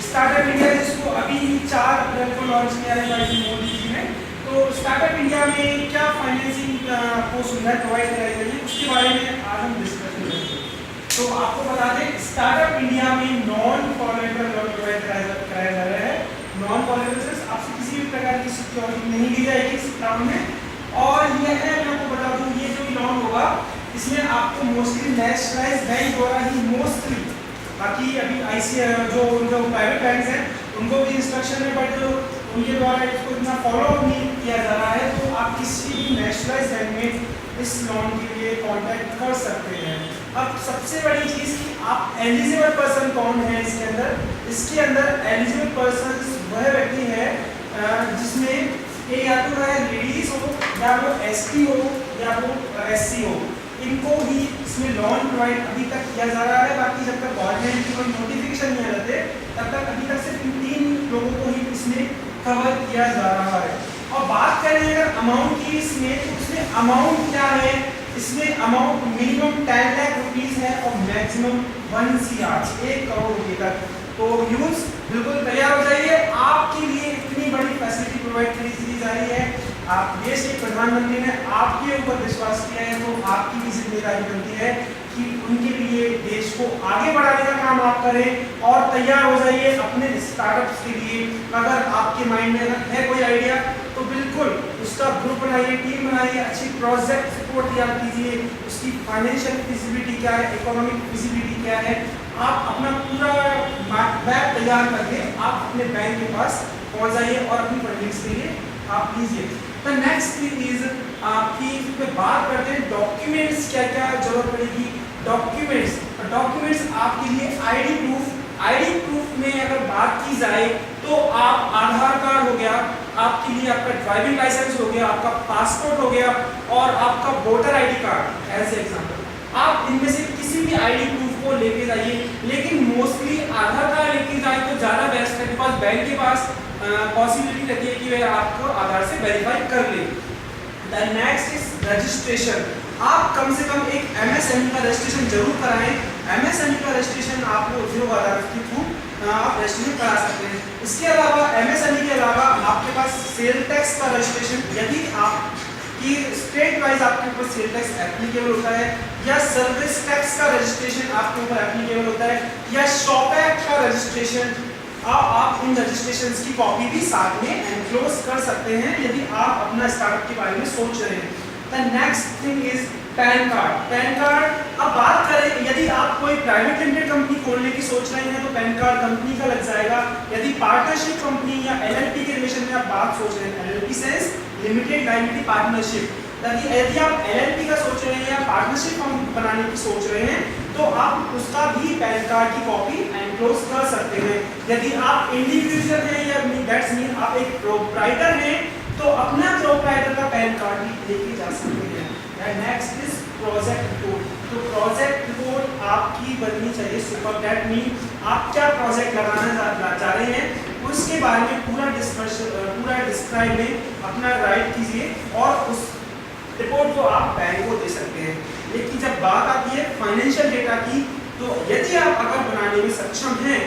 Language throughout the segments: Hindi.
स्टार्टअप इंडिया जिसको अभी 4 अप्रैल को लॉन्च किया है भाई मोदी जी ने। तो स्टार्टअप इंडिया में क्या फाइनेंसिंग को सुविधा प्रोवाइड कराई गई है उसके बारे में आज हम डिस्कस करेंगे। तो आपको बता दें स्टार्टअप इंडिया में नॉन कॉलेटरल लोन प्रोवाइड कराया जा रहा है। नॉन कॉलेटरल आपसे किसी भी प्रकार की सिक्योरिटी नहीं दी जाएगी इस काम में। और यह है मैं आपको बता दूं ये जो लोन होगा इसमें आपको मोस्टली नेशनलाइज्ड बैंक द्वारा ही मोस्टली, बाकी अभी जो प्राइवेट बैंक हैं उनको भी इंस्ट्रक्शन है बट जो उनके द्वारा इसको इतना फॉलो नहीं किया जा रहा है। तो आप किसी भी नेशनलाइज्ड बैंक में इस लोन के लिए कांटेक्ट कर सकते हैं। अब सबसे बड़ी चीज़ कि आप एलिजिबल पर्सन कौन है इसके अंदर एलिजिबल पर्सन वह व्यक्ति है जिसमें या तो है लेडीज हो या वो एसटी हो या वो एससी हो, इनको ही इसमें लोन प्रोवाइड अभी तक किया जा रहा है। बाकी जब तक गवर्नमेंट की कोई नोटिफिकेशन नहीं आ जाते तब तक अभी तक सिर्फ 3 लोगों को ही इसमें कवर किया जा रहा है। और बात करें अगर अमाउंट की इसमें तो इसमें अमाउंट क्या है, इसमें अमाउंट मिनिमम 10 लाख रुपीस है और मैक्सिमम 1 करोड़ रुपए तक। तो यूज बिल्कुल तैयार हो जाइए, आपके लिए इतनी बड़ी फैसिलिटी प्रोवाइड की जा रही है। आप देश के प्रधानमंत्री ने आपके ऊपर विश्वास किया है तो आपकी भी जिम्मेदारी बनती है कि उनके लिए देश को आगे बढ़ाने का काम आप करें और तैयार हो जाइए अपने स्टार्टअप्स के लिए। अगर आपके माइंड में है कोई आइडिया तो बिल्कुल उसका ग्रुप बनाइए, टीम बनाइए, अच्छी प्रोजेक्ट रिपोर्ट तैयार कीजिए, उसकी फाइनेंशियल फिजिबिलिटी क्या है, इकोनॉमिक फिजिबिलिटी क्या है, आप अपना पूरा मैप तैयार करके आप अपने बैंक के पास पहुंच जाइए और अपनी फंडिंग्स के लिए आप लीजिए। तो नेक्स्ट थिंग इज आपकी बात करते हैं डॉक्यूमेंट्स क्या क्या जरूरत पड़ेगी। डॉक्यूमेंट्स आपके लिए आईडी प्रूफ में अगर बात की जाए तो आप आधार कार्ड हो गया, आपके लिए आपका ड्राइविंग लाइसेंस हो गया, आपका पासपोर्ट हो गया और आपका voter ID card as example. आप इनमें से किसी भी आईडी प्रूफ को लेके जाइए, लेकिन मोस्टली आधार कार्ड लेके जाए तो ज़्यादा बेस्ट है बिकॉज बैंक के पास पॉसिबिलिटी रहती है कि वह आपको आधार से वेरीफाई कर ले। The next is registration. आप कम से कम एक MSME का रजिस्ट्रेशन जरूर कराएं। MSME का रजिस्ट्रेशन आपको उद्योग आधार के थ्रू आप रजिस्ट्रेशन करा सकते हैं। इसके अलावा MSME के अलावा आपके पास सेल टैक्स का रजिस्ट्रेशन, यदि आप कि स्टेट वाइज आपके ऊपर सेल टैक्स एप्लीकेबल होता है या सर्विस टैक्स का रजिस्ट्रेशन आपके ऊपर एप्लीकेबल होता है या शॉप एक्ट का रजिस्ट्रेशन, आप इन रजिस्ट्रेशंस की कॉपी भी साथ में एनक्लोज कर सकते हैं यदि आप अपना स्टार्टअप के बारे में सोच रहे हैं। The next thing is pan card. अब बात करें यदि आप कोई प्राइवेट लिमिटेड कंपनी खोलने की सोच रहे हैं तो पैन कार्ड कंपनी का लग जाएगा। यदि पार्टनरशिप कंपनी या LLP के रिलेशन में आप बात सोच रहे हैं, LLP sense limited liability partnership, यदि आप LLP का सोच रहे हैं या पार्टनरशिप बनाने की सोच रहे हैं तो आप उसका भी पैन कार्ड की कॉपी एनक्लोज कर सकते हैं। यदि आप इंडिविजुअल हैं या दैट्स मीन आप एक प्रोप्राइटर हैं तो अपना प्रोप्राइटर का पैन कार्ड भी लेके जा सकते हैं। Next is project report. तो प्रोजेक्ट रिपोर्ट आपकी बननी चाहिए सुपर, दैट मीन आप क्या प्रोजेक्ट लगाना चाह रहे हैं उसके बारे में पूरा डिस्क्राइब में अपना राइट कीजिए और उस रिपोर्ट को आप बैंक को दे सकते हैं। लेकिन जब बात आती है फाइनेंशियल डेटा की तो यदि आप अगर बनाने में सक्षम हैं,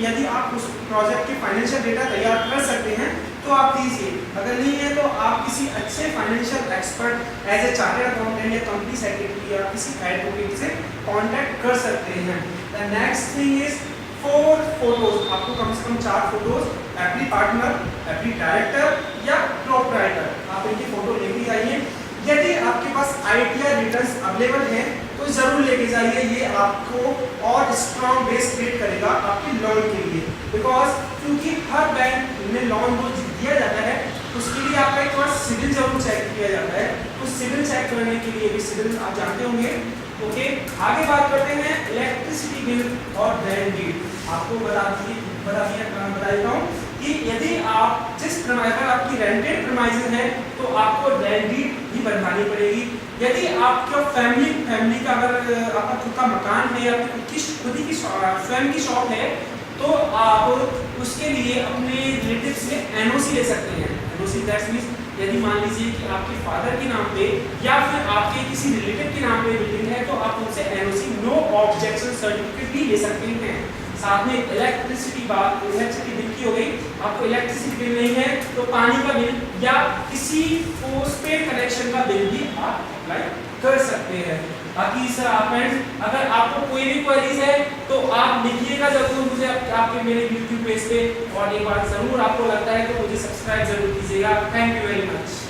यदि आप उस प्रोजेक्ट के फाइनेंशियल डेटा तैयार कर सकते हैं तो आप दीजिए, अगर नहीं है तो आप किसी अच्छे financial expert as a chartered accountant या कंपनी सेक्रेटरी या किसी एडवोकेट से कांटेक्ट कर सकते हैं। The next thing is 4 photos. आपको कम से कम 4 photos, every partner, every director या प्रोप्राइटर, आप इनकी फोटो लेके जाइए। यदि आपके पास आईटीआर रिटर्न्स अवेलेबल हैं तो जरूर लेके जाइए, ये आपको और स्ट्रॉन्ग बेस क्रिएट करेगा आपके लोन के लिए। बिकॉज क्योंकि हर बैंक में लोन जो दिया जाता है उसके लिए आपका एक बार सिविल जरूर चेक किया जाता है। तो सिविल चेक करने के लिए भी सिविल आप जानते होंगे। ओके, आगे बात करते हैं इलेक्ट्रिसिटी बिल और रेंट बिल। आपको बता देता हूँ कि यदि आप जिस अगर आपकी रेंटेड प्रीमाइसेस है तो आपको रेंट बिल भी बनवानी पड़ेगी। यदि आपका फैमिली का अगर आपका खुद का मकान है या खुद की स्वयं की शॉप है तो आप उसके लिए अपने रिलेटिव से NOC ले सकते हैं। NOC दैट्स मींस यदि मान लीजिए कि आपके फादर के नाम पे या फिर आपके किसी रिलेटिव के नाम पे बिल्डिंग है तो आप उनसे NOC नो ऑब्जेक्शन सर्टिफिकेट भी ले सकते हैं। साथ में इलेक्ट्रिसिटी बिल की हो गई, आपको इलेक्ट्रिसिटी बिल नहीं है तो पानी का बिल या किसी पोस्टपेड कनेक्शन का बिल भी आप अप्लाई कर सकते हैं। बाकी सर फ्रेंड्स अगर आपको कोई भी क्वेरीज है तो आप लिखिएगा जरूर मुझे आपके मेरे YouTube पेज पे, और एक बार जरूर आपको लगता है तो मुझे सब्सक्राइब जरूर कीजिएगा। Thank you very much.